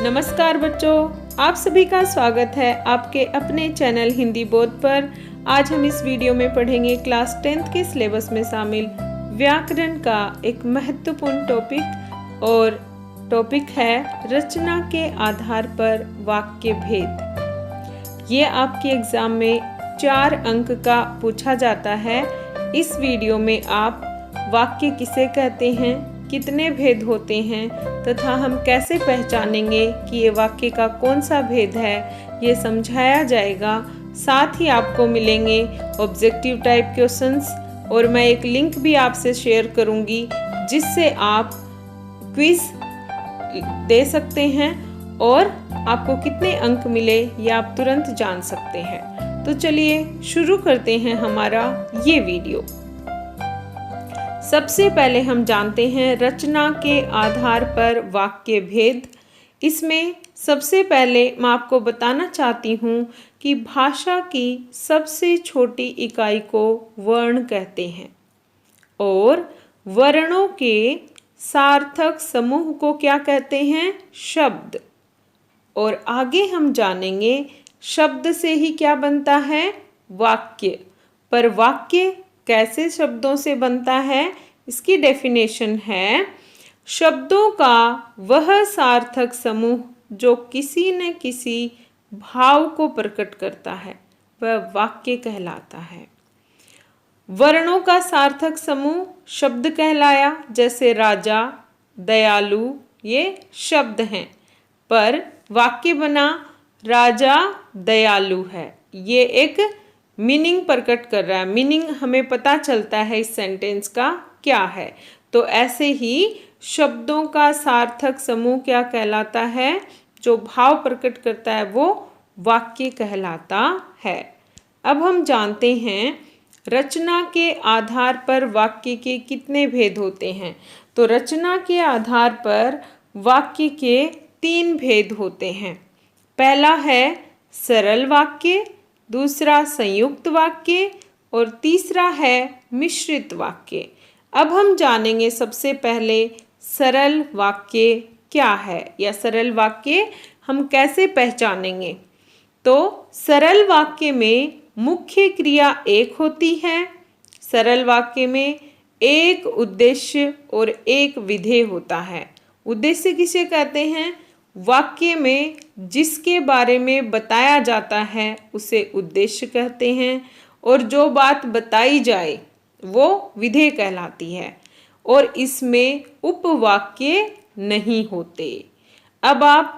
नमस्कार बच्चों, आप सभी का स्वागत है आपके अपने चैनल हिंदी बोध पर। आज हम इस वीडियो में पढ़ेंगे क्लास 10th के सिलेबस में शामिल व्याकरण का एक महत्वपूर्ण टॉपिक और टॉपिक है रचना के आधार पर वाक्य भेद। ये आपके एग्जाम में 4 अंक का पूछा जाता है। इस वीडियो में आप वाक्य किसे कहते हैं, कितने भेद होते हैं तथा हम कैसे पहचानेंगे कि ये वाक्य का कौन सा भेद है, ये समझाया जाएगा। साथ ही आपको मिलेंगे ऑब्जेक्टिव टाइप क्वेश्चंस और मैं एक लिंक भी आपसे शेयर करूंगी जिससे आप क्विज दे सकते हैं और आपको कितने अंक मिले ये आप तुरंत जान सकते हैं। तो चलिए शुरू करते हैं हमारा ये वीडियो। सबसे पहले हम जानते हैं रचना के आधार पर वाक्य भेद। इसमें सबसे पहले मैं आपको बताना चाहती हूँ कि भाषा की सबसे छोटी इकाई को वर्ण कहते हैं और वर्णों के सार्थक समूह को क्या कहते हैं, शब्द। और आगे हम जानेंगे शब्द से ही क्या बनता है, वाक्य। पर वाक्य कैसे शब्दों से बनता है, इसकी डेफिनेशन है शब्दों का वह सार्थक समूह जो किसी न किसी भाव को प्रकट करता है वह वाक्य कहलाता है। वर्णों का सार्थक समूह शब्द कहलाया, जैसे राजा, दयालु, ये शब्द हैं। पर वाक्य बना राजा दयालु है, ये एक मीनिंग प्रकट कर रहा है। मीनिंग हमें पता चलता है इस सेंटेंस का क्या है। तो ऐसे ही शब्दों का सार्थक समूह क्या कहलाता है, जो भाव प्रकट करता है वो वाक्य कहलाता है। अब हम जानते हैं रचना के आधार पर वाक्य के कितने भेद होते हैं। तो रचना के आधार पर वाक्य के 3 भेद होते हैं। पहला है सरल वाक्य, दूसरा संयुक्त वाक्य और तीसरा है मिश्रित वाक्य। अब हम जानेंगे सबसे पहले सरल वाक्य क्या है या सरल वाक्य हम कैसे पहचानेंगे। तो सरल वाक्य में मुख्य क्रिया एक होती है। सरल वाक्य में एक उद्देश्य और एक विधेय होता है। उद्देश्य किसे कहते हैं, वाक्य में जिसके बारे में बताया जाता है उसे उद्देश्य कहते हैं और जो बात बताई जाए वो विधेय कहलाती है और इसमें उपवाक्य नहीं होते। अब आप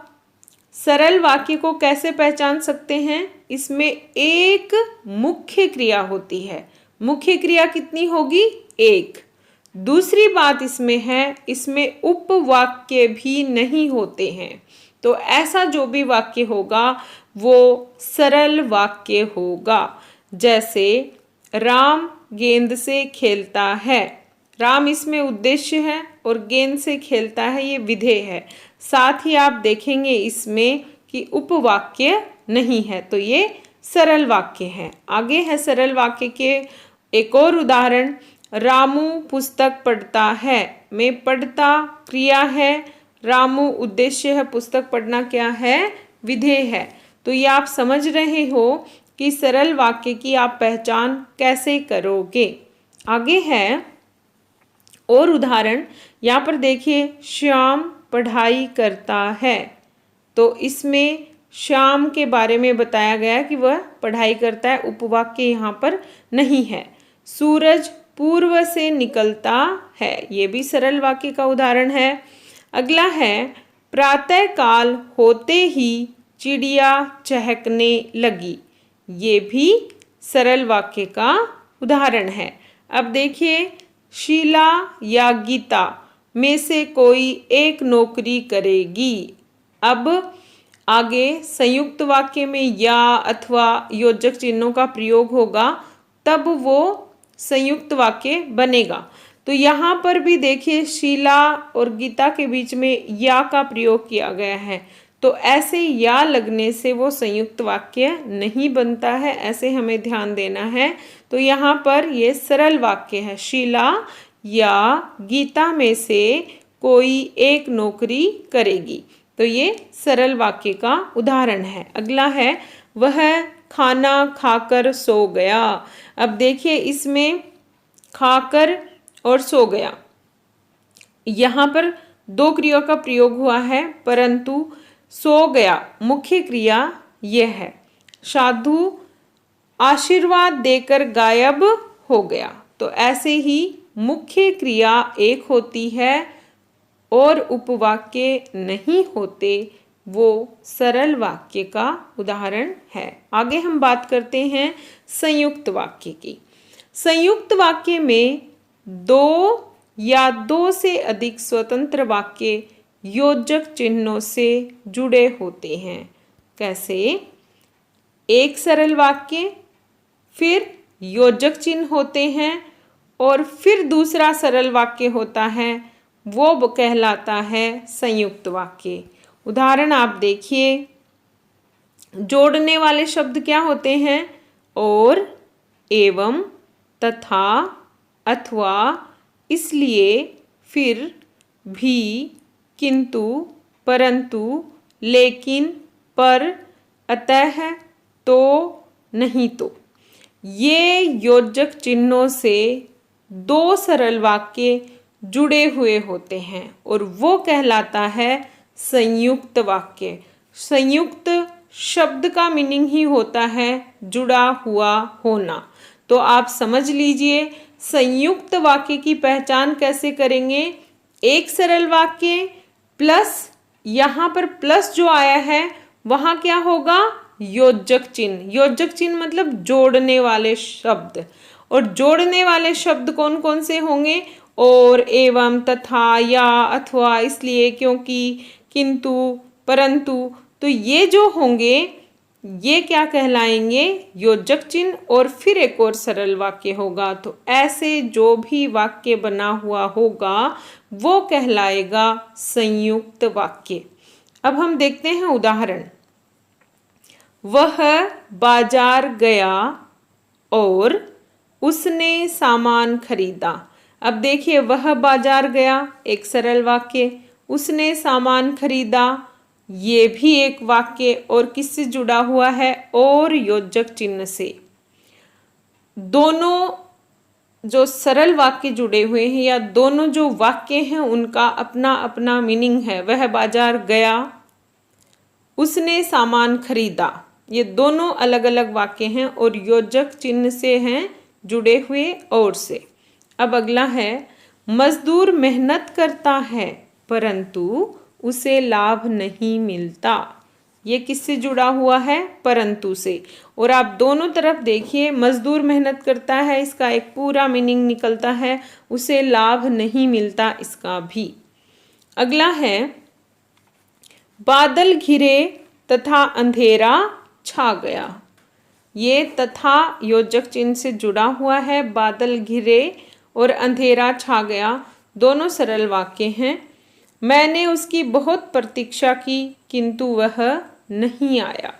सरल वाक्य को कैसे पहचान सकते हैं, इसमें एक मुख्य क्रिया होती है। मुख्य क्रिया कितनी होगी, एक। दूसरी बात इसमें है, इसमें उपवाक्य भी नहीं होते हैं। तो ऐसा जो भी वाक्य होगा वो सरल वाक्य होगा। जैसे राम गेंद से खेलता है, राम इसमें उद्देश्य है और गेंद से खेलता है ये विधेय है। साथ ही आप देखेंगे इसमें कि उपवाक्य नहीं है, तो ये सरल वाक्य है। आगे है सरल वाक्य के एक और उदाहरण, रामू पुस्तक पढ़ता है। में पढ़ता क्रिया है, रामू उद्देश्य है, पुस्तक पढ़ना क्या है, विधेय है। तो ये आप समझ रहे हो कि सरल वाक्य की आप पहचान कैसे करोगे। आगे है और उदाहरण, यहाँ पर देखिए श्याम पढ़ाई करता है। तो इसमें श्याम के बारे में बताया गया कि वह पढ़ाई करता है, उपवाक्य यहाँ पर नहीं है। सूरज पूर्व से निकलता है, ये भी सरल वाक्य का उदाहरण है। अगला है प्रातः काल होते ही चिड़िया चहकने लगी, ये भी सरल वाक्य का उदाहरण है। अब देखिए शीला या गीता में से कोई एक नौकरी करेगी। अब आगे संयुक्त वाक्य में या अथवा योजक चिन्हों का प्रयोग होगा तब वो संयुक्त वाक्य बनेगा। तो यहाँ पर भी देखिए शीला और गीता के बीच में या का प्रयोग किया गया है, तो ऐसे या लगने से वो संयुक्त वाक्य नहीं बनता है, ऐसे हमें ध्यान देना है। तो यहाँ पर ये सरल वाक्य है, शीला या गीता में से कोई एक नौकरी करेगी। तो ये सरल वाक्य का उदाहरण है। अगला है वह खाना खाकर सो गया। अब देखिए इसमें खाकर और सो गया, यहाँ पर दो क्रिया का प्रयोग हुआ है, परंतु सो गया मुख्य क्रिया यह है। साधु आशीर्वाद देकर गायब हो गया, तो ऐसे ही मुख्य क्रिया एक होती है और उपवाक्य नहीं होते, वो सरल वाक्य का उदाहरण है। आगे हम बात करते हैं संयुक्त वाक्य की। संयुक्त वाक्य में दो या दो से अधिक स्वतंत्र वाक्य योजक चिन्हों से जुड़े होते हैं। कैसे? एक सरल वाक्य, फिर योजक चिन्ह होते हैं और फिर दूसरा सरल वाक्य होता है, वो कहलाता है संयुक्त वाक्य। उदाहरण आप देखिए, जोड़ने वाले शब्द क्या होते हैं? और, एवं, तथा, अथवा, इसलिए, फिर, भी, किंतु, परंतु, लेकिन, पर, अतः, तो, नहीं तो। ये योजक चिन्हों से दो सरल वाक्य जुड़े हुए होते हैं और वो कहलाता है संयुक्त वाक्य। संयुक्त शब्द का मीनिंग ही होता है जुड़ा हुआ होना। तो आप समझ लीजिए संयुक्त वाक्य की पहचान कैसे करेंगे। एक सरल वाक्य प्लस, यहाँ पर प्लस जो आया है वहाँ क्या होगा? योजक चिन्ह। योजक चिन्ह मतलब जोड़ने वाले शब्द, और जोड़ने वाले शब्द कौन कौन से होंगे? और, एवं, तथा, या, अथवा, इसलिए, क्योंकि, किंतु, परंतु। तो ये जो होंगे ये क्या कहलाएंगे? योजक चिन्ह, और फिर एक और सरल वाक्य होगा। तो ऐसे जो भी वाक्य बना हुआ होगा वो कहलाएगा संयुक्त वाक्य। अब हम देखते हैं उदाहरण। वह बाजार गया और उसने सामान खरीदा। अब देखिए वह बाजार गया एक सरल वाक्य, उसने सामान खरीदा ये भी एक वाक्य, और किससे जुड़ा हुआ है? और योजक चिन्ह से। दोनों जो सरल वाक्य जुड़े हुए हैं या दोनों जो वाक्य हैं उनका अपना अपना मीनिंग है। वह बाजार गया, उसने सामान खरीदा, ये दोनों अलग अलग वाक्य हैं और योजक चिन्ह से हैं जुड़े हुए और से। अब अगला है मजदूर मेहनत करता है परंतु उसे लाभ नहीं मिलता। ये किससे जुड़ा हुआ है? परंतु से। और आप दोनों तरफ देखिए, मजदूर मेहनत करता है इसका एक पूरा मीनिंग निकलता है, उसे लाभ नहीं मिलता इसका भी। अगला है बादल घिरे तथा अंधेरा छा गया। ये तथा योजक चिन्ह से जुड़ा हुआ है। बादल घिरे और अंधेरा छा गया दोनों सरल वाक्य हैं। मैंने उसकी बहुत प्रतीक्षा की किंतु वह नहीं आया।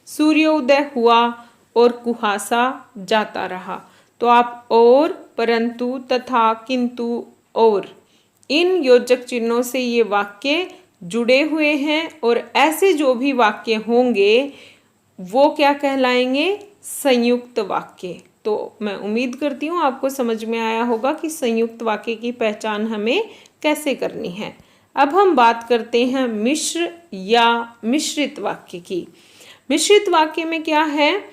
सूर्योदय हुआ और कुहासा जाता रहा। तो आप और, परंतु, तथा, किंतु, और इन योजक चिन्हों से ये वाक्य जुड़े हुए हैं और ऐसे जो भी वाक्य होंगे वो क्या कहलाएंगे? संयुक्त वाक्य। तो मैं उम्मीद करती हूँ आपको समझ में आया होगा कि संयुक्त वाक्य की पहचान हमें कैसे करनी है। अब हम बात करते हैं मिश्र या मिश्रित वाक्य की। मिश्रित वाक्य में क्या है?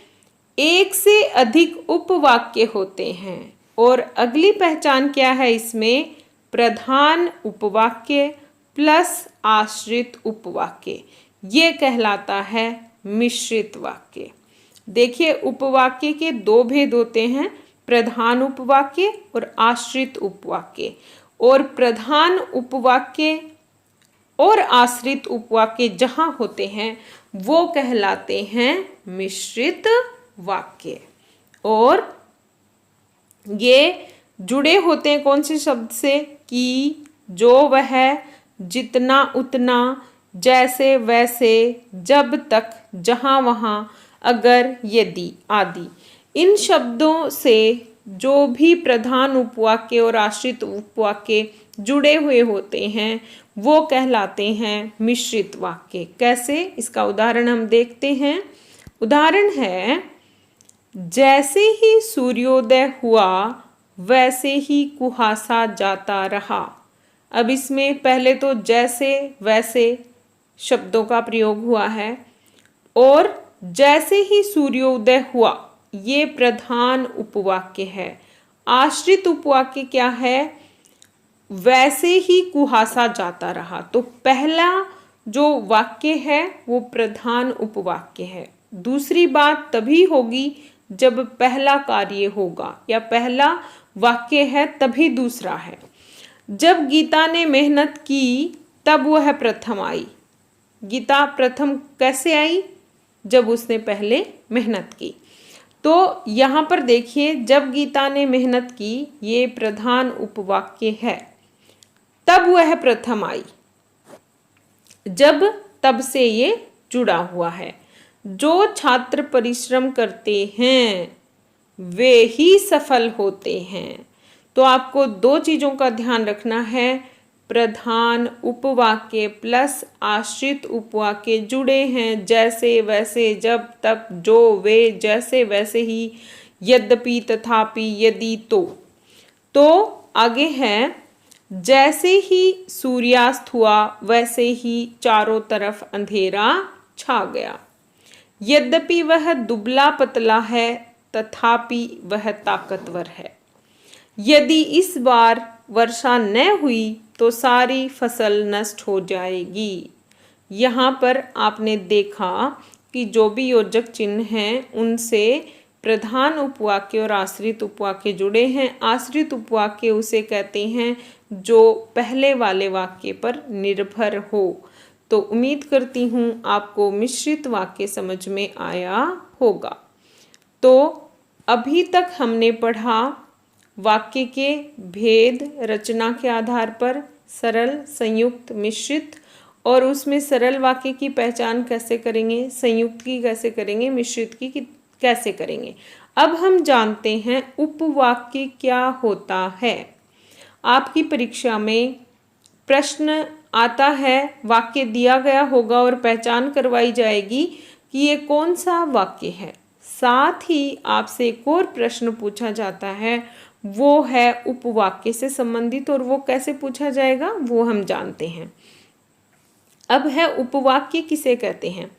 एक से अधिक उपवाक्य होते हैं और अगली पहचान क्या है इसमें? प्रधान उपवाक्य प्लस आश्रित उपवाक्य, ये कहलाता है मिश्रित वाक्य। देखिए उपवाक्य के दो भेद होते हैं, प्रधान उपवाक्य और आश्रित उपवाक्य। और प्रधान उपवाक्य और आश्रित उपवाक्य जहाँ होते हैं वो कहलाते हैं मिश्रित वाक्य। और ये जुड़े होते हैं कौन से शब्द से? कि, जो, वह, जितना, उतना, जैसे, वैसे, जब तक, जहाँ, वहाँ, अगर, यदि आदि। इन शब्दों से जो भी प्रधान उपवाक्य और आश्रित उपवाक्य जुड़े हुए होते हैं वो कहलाते हैं मिश्रित वाक्य। कैसे, इसका उदाहरण हम देखते हैं। उदाहरण है, जैसे ही सूर्योदय हुआ वैसे ही कुहासा जाता रहा। अब इसमें पहले तो जैसे वैसे शब्दों का प्रयोग हुआ है और जैसे ही सूर्योदय हुआ ये प्रधान उपवाक्य है। आश्रित उपवाक्य क्या है, वैसे ही कुहासा जाता रहा। तो पहला जो वाक्य है वो प्रधान उपवाक्य है। दूसरी बात तभी होगी जब पहला कार्य होगा, या पहला वाक्य है तभी दूसरा है। जब गीता ने मेहनत की तब वह प्रथम आई। गीता प्रथम कैसे आई, जब उसने पहले मेहनत की। तो यहाँ पर देखिए, जब गीता ने मेहनत की ये प्रधान उपवाक्य है, तब वह प्रथम आई। जब तब से ये जुड़ा हुआ है। जो छात्र परिश्रम करते हैं वे ही सफल होते हैं। तो आपको दो चीज़ों का ध्यान रखना है, प्रधान उपवाक्य प्लस आश्रित उपवाक्य जुड़े हैं, जैसे वैसे जब तब जो वे जैसे वैसे ही यद्यपि तथापि यदि तो आगे है, जैसे ही सूर्यास्त हुआ वैसे ही चारों तरफ अंधेरा छा गया। यद्यपि वह दुबला पतला है तथापि वह ताकतवर है। यदि इस बार वर्षा न हुई तो सारी फसल नष्ट हो जाएगी। यहाँ पर आपने देखा कि जो भी योजक चिन्ह हैं उनसे प्रधान उपवाक्य और आश्रित उपवाक्य जुड़े हैं। आश्रित उपवाक्य उसे कहते हैं जो पहले वाले वाक्य पर निर्भर हो। तो उम्मीद करती हूँ आपको मिश्रित वाक्य समझ में आया होगा। तो अभी तक हमने पढ़ा वाक्य के भेद, रचना के आधार पर, सरल, संयुक्त, मिश्रित, और उसमें सरल वाक्य की पहचान कैसे करेंगे, संयुक्त की कैसे करेंगे, मिश्रित की कैसे करेंगे। अब हम जानते हैं उपवाक्य क्या होता है। आपकी परीक्षा में प्रश्न आता है, वाक्य दिया गया होगा और पहचान करवाई जाएगी कि ये कौन सा वाक्य है। साथ ही आपसे एक और प्रश्न पूछा जाता है, वो है उपवाक्य से संबंधित, और वो कैसे पूछा जाएगा वो हम जानते हैं। अब है उपवाक्य किसे कहते हैं।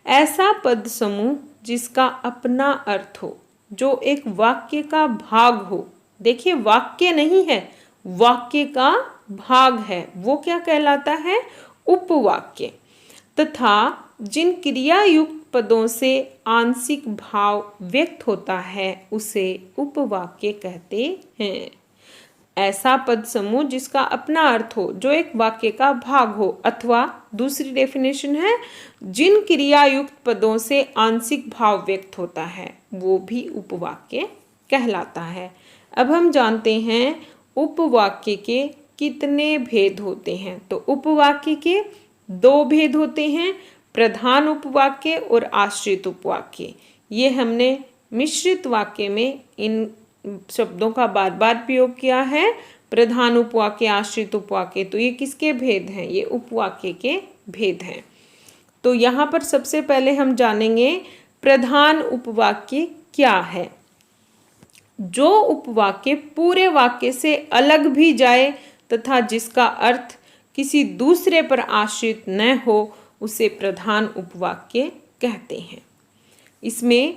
ऐसा पद समूह जिसका अपना अर्थ हो, जो एक वाक्य का भाग हो। देखिए, वाक्य नहीं है, वाक्य का भाग है, वो क्या कहलाता है, उपवाक्य। तथा जिन क्रिया युक्त पदों से आंशिक भाव व्यक्त होता है उसे उपवाक्य कहते हैं। ऐसा पद समूह जिसका अपना अर्थ हो, जो एक वाक्य का भाग हो, अथवा दूसरी डेफिनेशन है, जिन क्रिया युक्त पदों से आंशिक भाव व्यक्त होता है वो भी उपवाक्य कहलाता है। अब हम जानते हैं उपवाक्य के कितने भेद होते हैं। तो उपवाक्य के दो भेद होते हैं, प्रधान उपवाक्य और आश्रित उपवाक्य। ये हमने मिश्रित वाक्य में इन शब्दों का बार बार प्रयोग किया है, प्रधान उपवाक्य, आश्रित उपवाक्य। तो ये किसके भेद हैं, ये उपवाक्य के भेद हैं। तो यहाँ पर सबसे पहले हम जानेंगे प्रधान उपवाक्य क्या है। जो उपवाक्य पूरे वाक्य से अलग भी जाए तथा जिसका अर्थ किसी दूसरे पर आश्रित न हो उसे प्रधान उपवाक्य कहते हैं। इसमें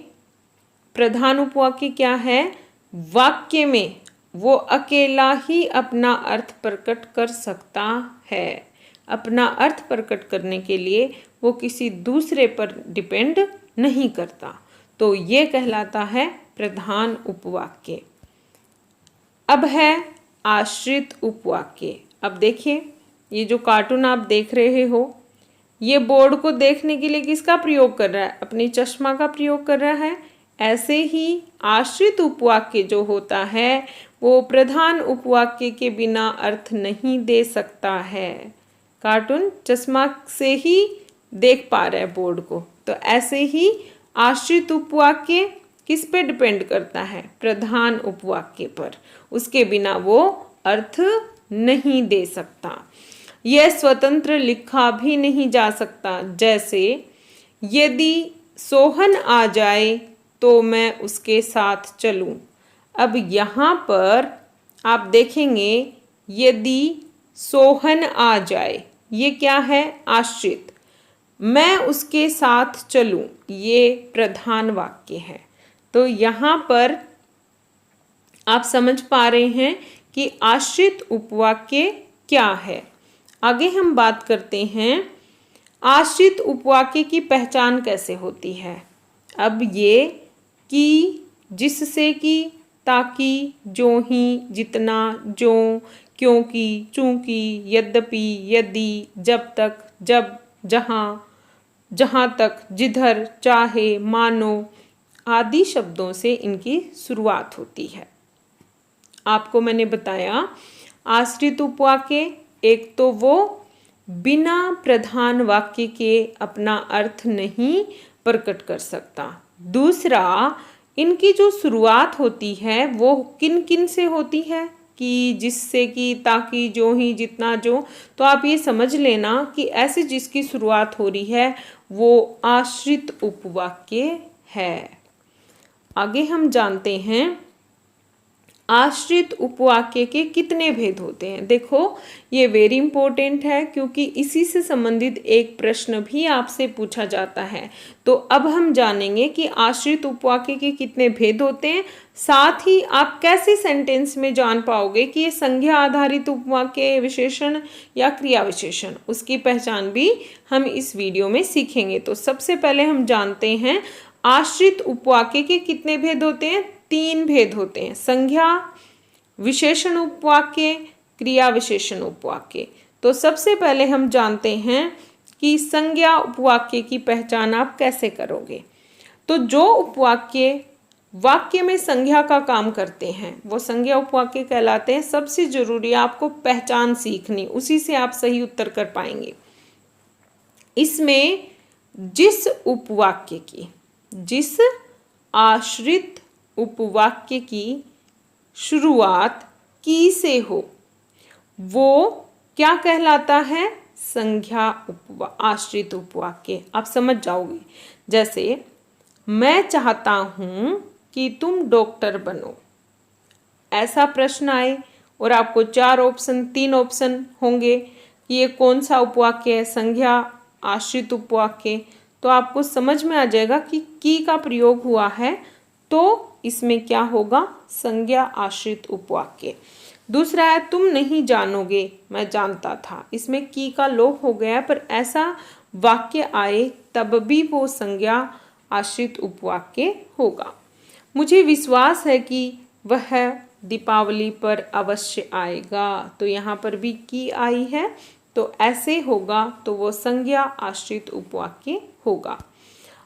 प्रधान उपवाक्य क्या है, वाक्य में वो अकेला ही अपना अर्थ प्रकट कर सकता है। अपना अर्थ प्रकट करने के लिए वो किसी दूसरे पर डिपेंड नहीं करता। तो ये कहलाता है प्रधान उपवाक्य। अब है आश्रित उपवाक्य। अब देखिए, ये जो कार्टून आप देख रहे हो, ये बोर्ड को देखने के लिए किसका प्रयोग कर रहा है, अपनी चश्मा का प्रयोग कर रहा है। ऐसे ही आश्रित उपवाक्य जो होता है वो प्रधान उपवाक्य के बिना अर्थ नहीं दे सकता है। कार्टून चश्मा से ही देख पा रहा है बोर्ड को। तो ऐसे ही आश्रित उपवाक्य किस पे डिपेंड करता है? प्रधान उपवाक्य पर। उसके बिना वो अर्थ नहीं दे सकता। यह स्वतंत्र लिखा भी नहीं जा सकता। जैसे यदि सोहन आ जाए तो मैं उसके साथ चलूं। अब यहाँ पर आप देखेंगे यदि सोहन आ जाए, ये क्या है? आश्रित। मैं उसके साथ चलूं, ये प्रधान वाक्य है। तो यहाँ पर आप समझ पा रहे हैं कि आश्रित उपवाक्य क्या है। आगे हम बात करते हैं आश्रित उपवाक्य की पहचान कैसे होती है। अब ये कि, जिससे कि, ताकि, जो ही, जितना, जो, क्योंकि, चूंकि, यद्यपि, यदि, जब तक, जब, जहाँ, जहाँ तक, जिधर, चाहे, मानो आदि शब्दों से इनकी शुरुआत होती है। आपको मैंने बताया आश्रित उपवाक्य एक तो वो बिना प्रधान वाक्य के अपना अर्थ नहीं प्रकट कर सकता। दूसरा, इनकी जो शुरुआत होती है वो किन किन से होती है? कि, जिससे कि, ताकि, जो ही, जितना, जो। तो आप ये समझ लेना कि ऐसे जिसकी शुरुआत हो रही है वो आश्रित उपवाक्य है। आगे हम जानते हैं आश्रित उपवाक्य के कितने भेद होते हैं। देखो ये वेरी इंपॉर्टेंट है क्योंकि इसी से संबंधित एक प्रश्न भी आपसे पूछा जाता है। तो अब हम जानेंगे कि आश्रित उपवाक्य के कितने भेद होते हैं, साथ ही आप कैसे सेंटेंस में जान पाओगे कि ये संज्ञा आधारित उपवाक्य, विशेषण या क्रिया विशेषण, उसकी पहचान भी हम इस वीडियो में सीखेंगे। तो सबसे पहले हम जानते हैं आश्रित उपवाक्य के कितने भेद होते हैं। 3 भेद होते हैं, संज्ञा विशेषण उपवाक्य, क्रिया विशेषण उपवाक्य। तो सबसे पहले हम जानते हैं कि संज्ञा उपवाक्य की पहचान आप कैसे करोगे। तो जो उपवाक्य वाक्य में संज्ञा का काम करते हैं वो संज्ञा उपवाक्य कहलाते हैं। सबसे जरूरी आपको पहचान सीखनी, उसी से आप सही उत्तर कर पाएंगे। इसमें जिस उपवाक्य की, जिस आश्रित उपवाक्य की शुरुआत की से हो वो क्या कहलाता है? संज्ञा आश्रित उपवाक्य। आप समझ जाओगे। जैसे मैं चाहता हूं कि तुम डॉक्टर बनो, ऐसा प्रश्न आए और आपको 3 ऑप्शन होंगे कि ये कौन सा उपवाक्य है, संज्ञा आश्रित उपवाक्य। तो आपको समझ में आ जाएगा कि की का प्रयोग हुआ है तो इसमें क्या होगा? संज्ञा आश्रित उपवाक्य। दूसरा है तुम नहीं जानोगे मैं जानता था, इसमें की का लोप हो गया है पर ऐसा वाक्य आए तब भी वो संज्ञा आश्रित उपवाक्य होगा। मुझे विश्वास है कि वह दीपावली पर अवश्य आएगा, तो यहाँ पर भी की आई है तो ऐसे होगा तो वो संज्ञा आश्रित उपवाक्य होगा।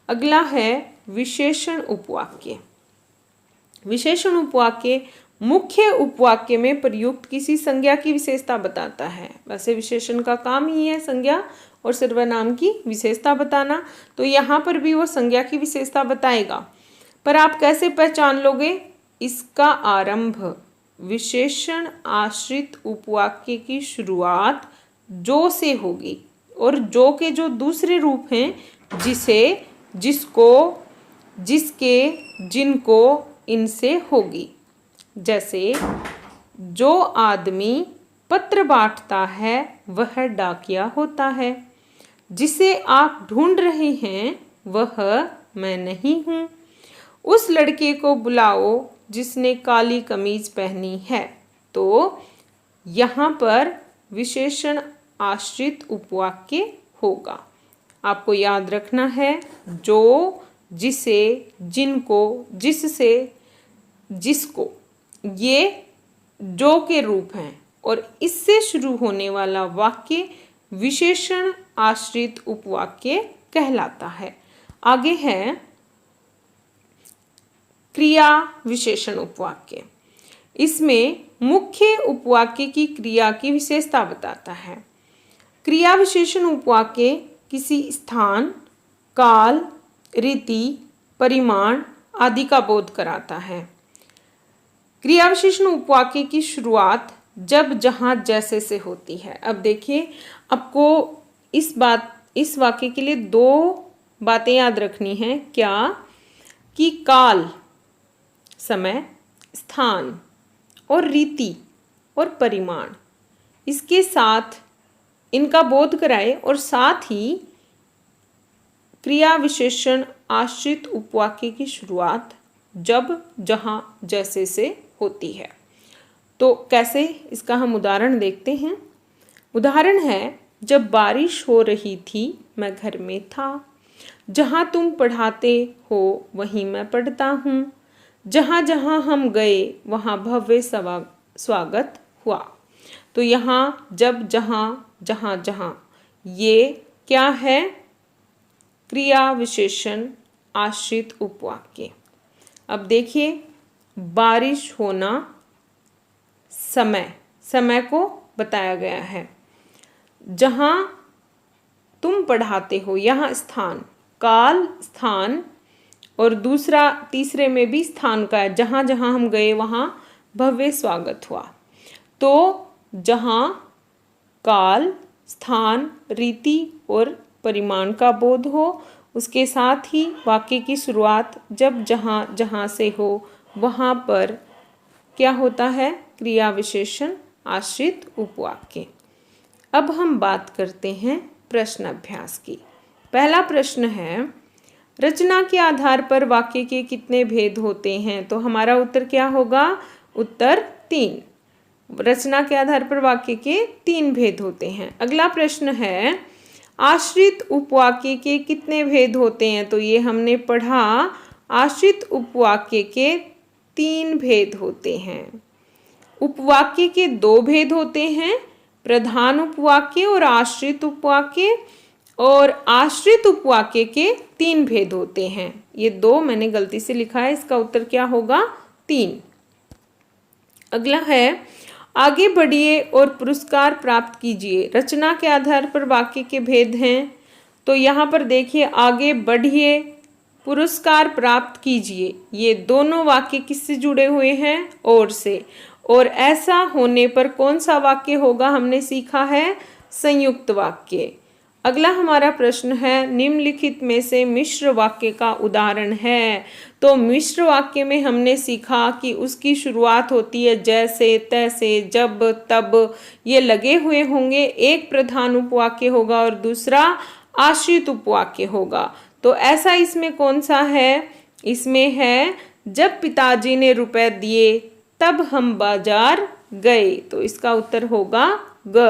अगला है विशेषण उपवाक्य। विशेषण उपवाक्य मुख्य उपवाक्य में प्रयुक्त किसी संज्ञा की विशेषता बताता है। वैसे विशेषण का काम ही है संज्ञा और सर्वनाम की विशेषता बताना, तो यहाँ पर भी वो संज्ञा की विशेषता बताएगा। पर आप कैसे पहचान लोगे? इसका आरंभ विशेषण आश्रित उपवाक्य की शुरुआत जो से होगी और जो के जो दूसरे रूप हैं जिसे, जिसको, जिसके, जिनको, इनसे होगी। जैसे जो आदमी पत्र बांटता है वह डाकिया होता है, जिसे आप ढूंढ रहे हैं वह मैं नहीं हूँ, उस लड़के को बुलाओ जिसने काली कमीज पहनी है। तो यहाँ पर विशेषण आश्रित उपवाक्य होगा। आपको याद रखना है जो, जिसे, जिनको, जिससे, जिसको, ये जो के रूप हैं और इससे शुरू होने वाला वाक्य विशेषण आश्रित उपवाक्य कहलाता है। आगे है क्रिया विशेषण उपवाक्य। इसमें मुख्य उपवाक्य की क्रिया की विशेषता बताता है। क्रिया विशेषण उपवाक्य किसी स्थान, काल, रीति, परिमाण आदि का बोध कराता है। क्रिया विशेषण उपवाक्य की शुरुआत जब जहाँ जैसे से होती है। अब देखिए, आपको इस वाक्य के लिए दो बातें याद रखनी हैं। क्या? कि काल समय, स्थान और रीति और परिमाण, इसके साथ इनका बोध कराए और साथ ही क्रिया विशेषण आश्रित उपवाक्य की शुरुआत जब जहाँ जैसे से होती है। तो कैसे, इसका हम उदाहरण देखते हैं। उदाहरण है, जब बारिश हो रही थी मैं घर में था। जहाँ तुम पढ़ाते हो वहीं मैं पढ़ता हूँ। जहाँ जहाँ हम गए वहाँ भव्य स्वागत हुआ। तो यहाँ जब, जहाँ, जहाँ जहाँ, ये क्या है? क्रिया विशेषण आश्रित उपवाक्य। अब देखिए, बारिश होना समय को बताया गया है। जहाँ तुम पढ़ाते हो, यहाँ स्थान, काल, स्थान, और तीसरे में भी स्थान का है। जहाँ जहाँ हम गए वहाँ भव्य स्वागत हुआ। तो जहाँ काल, स्थान, रीति और परिमाण का बोध हो, उसके साथ ही वाक्य की शुरुआत जब जहाँ जहाँ से हो वहाँ पर क्या होता है? क्रिया विशेषण आश्रित उपवाक्य। अब हम बात करते हैं प्रश्न अभ्यास की। पहला प्रश्न है, रचना के आधार पर वाक्य के कितने भेद होते हैं? तो हमारा उत्तर क्या होगा? उत्तर 3। रचना के आधार पर वाक्य के 3 भेद होते हैं। अगला प्रश्न है, आश्रित उपवाक्य के कितने भेद होते हैं? तो ये हमने पढ़ा, आश्रित उपवाक्य के 3 भेद होते हैं। उपवाक्य के 2 भेद होते हैं, प्रधान उपवाक्य और आश्रित उपवाक्य, और आश्रित उपवाक्य के 3 भेद होते हैं। ये 2 मैंने गलती से लिखा है, इसका उत्तर क्या होगा? 3। अगला है, आगे बढ़िए और पुरस्कार प्राप्त कीजिए। रचना के आधार पर वाक्य के भेद हैं। तो यहाँ पर देखिए, आगे बढ़िए, पुरस्कार प्राप्त कीजिए, ये दोनों वाक्य किससे जुड़े हुए हैं? और से। और ऐसा होने पर कौन सा वाक्य होगा? हमने सीखा है संयुक्त वाक्य। अगला हमारा प्रश्न है, निम्नलिखित में से मिश्र वाक्य का उदाहरण है। तो मिश्र वाक्य में हमने सीखा कि उसकी शुरुआत होती है जैसे, तैसे, जब, तब, ये लगे हुए होंगे। एक प्रधान उपवाक्य होगा और दूसरा आश्रित उपवाक्य होगा। तो ऐसा इसमें कौन सा है? इसमें है, जब पिताजी ने रुपए दिए तब हम बाजार गए। तो इसका उत्तर होगा ग।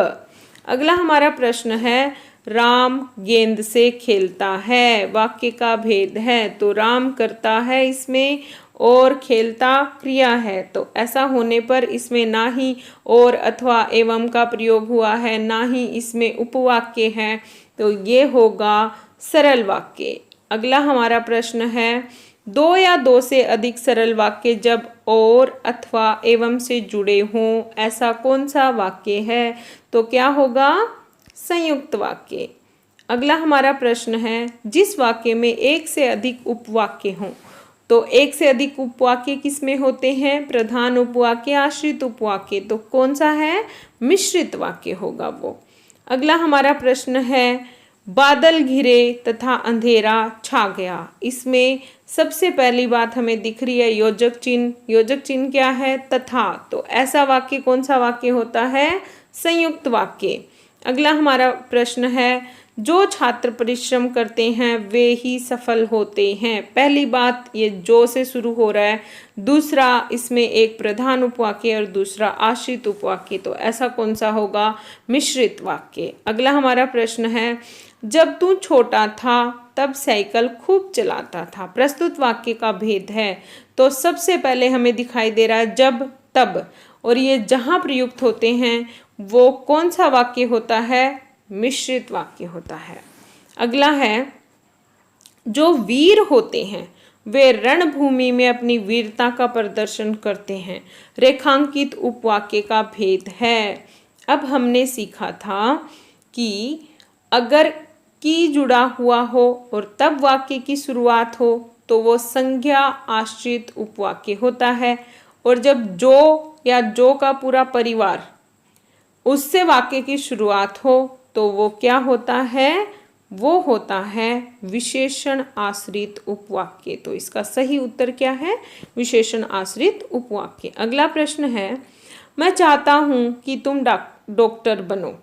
अगला हमारा प्रश्न है, राम गेंद से खेलता है। वाक्य का भेद है। तो राम करता है इसमें और खेलता क्रिया है। तो ऐसा होने पर इसमें ना ही और अथवा एवं का प्रयोग हुआ है, ना ही इसमें उपवाक्य है। तो ये होगा सरल वाक्य। अगला हमारा प्रश्न है, 2 या 2 से अधिक सरल वाक्य जब और अथवा एवं से जुड़े हों, ऐसा कौन सा वाक्य है? तो क्या होगा? संयुक्त वाक्य। अगला हमारा प्रश्न है, जिस वाक्य में 1 से अधिक उपवाक्य हों। तो 1 से अधिक उपवाक्य किसमें होते हैं? प्रधान उपवाक्य, आश्रित उपवाक्य। तो कौन सा है? मिश्रित वाक्य होगा वो। अगला हमारा प्रश्न है, बादल घिरे तथा अंधेरा छा गया। इसमें सबसे पहली बात हमें दिख रही है योजक चिन्ह। योजक चिन्ह क्या है? तथा। तो ऐसा वाक्य कौन सा वाक्य होता है? संयुक्त वाक्य। अगला हमारा प्रश्न है, जो छात्र परिश्रम करते हैं वे ही सफल होते हैं। पहली बात ये जो से शुरू हो रहा है। दूसरा, इसमें एक प्रधान उपवाक्य और दूसरा आश्रित उपवाक्य। तो ऐसा कौन सा होगा? मिश्रित वाक्य। अगला हमारा प्रश्न है, जब तू छोटा था तब साइकिल खूब चलाता था। प्रस्तुत वाक्य का भेद है। तो सबसे पहले हमें दिखाई दे रहा है जब, तब, और ये जहाँ प्रयुक्त होते हैं वो कौन सा वाक्य होता है? मिश्रित वाक्य होता है। अगला है, जो वीर होते हैं वे रणभूमि में अपनी वीरता का प्रदर्शन करते हैं। रेखांकित उपवाक्य का भेद है। अब हमने सीखा था कि अगर की जुड़ा हुआ हो और तब वाक्य की शुरुआत हो तो वो संज्ञा आश्रित उपवाक्य होता है। और जब जो या जो का पूरा परिवार उससे वाक्य की शुरुआत हो तो वो क्या होता है? वो होता है विशेषण आश्रित उपवाक्य। तो इसका सही उत्तर क्या है? विशेषण आश्रित उपवाक्य। अगला प्रश्न है, मैं चाहता हूं कि तुम डॉक्टर बनो।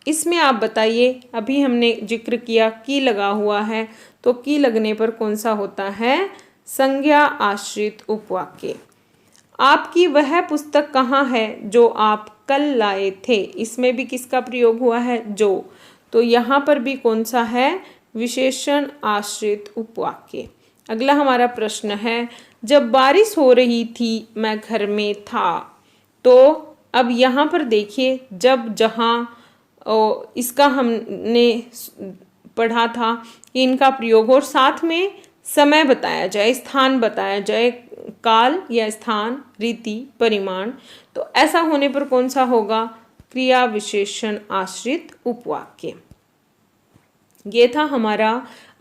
इसमें आप बताइए, अभी हमने जिक्र किया की लगा हुआ है, तो की लगने पर कौन सा होता है? संज्ञा आश्रित उपवाक्य। आपकी वह पुस्तक कहाँ है जो आप कल लाए थे? इसमें भी किसका प्रयोग हुआ है? जो। तो यहाँ पर भी कौन सा है? विशेषण आश्रित उपवाक्य। अगला हमारा प्रश्न है, जब बारिश हो रही थी मैं घर में था। तो अब यहाँ पर देखिए, जब जहाँ इसका हमने पढ़ा था कि इनका प्रयोग हो और साथ में समय बताया जाए, स्थान बताया जाए, काल या स्थान, रीति, परिमाण। तो ऐसा होने पर कौन सा होगा? क्रिया विशेषण आश्रित उपवाक्य। ये था हमारा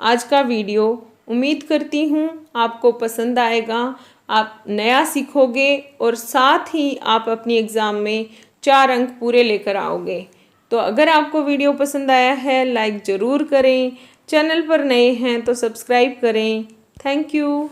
आज का वीडियो। उम्मीद करती हूँ आपको पसंद आएगा, आप नया सीखोगे और साथ ही आप अपनी एग्ज़ाम में 4 अंक पूरे लेकर आओगे। तो अगर आपको वीडियो पसंद आया है, लाइक ज़रूर करें। चैनल पर नए हैं तो सब्सक्राइब करें। Thank you.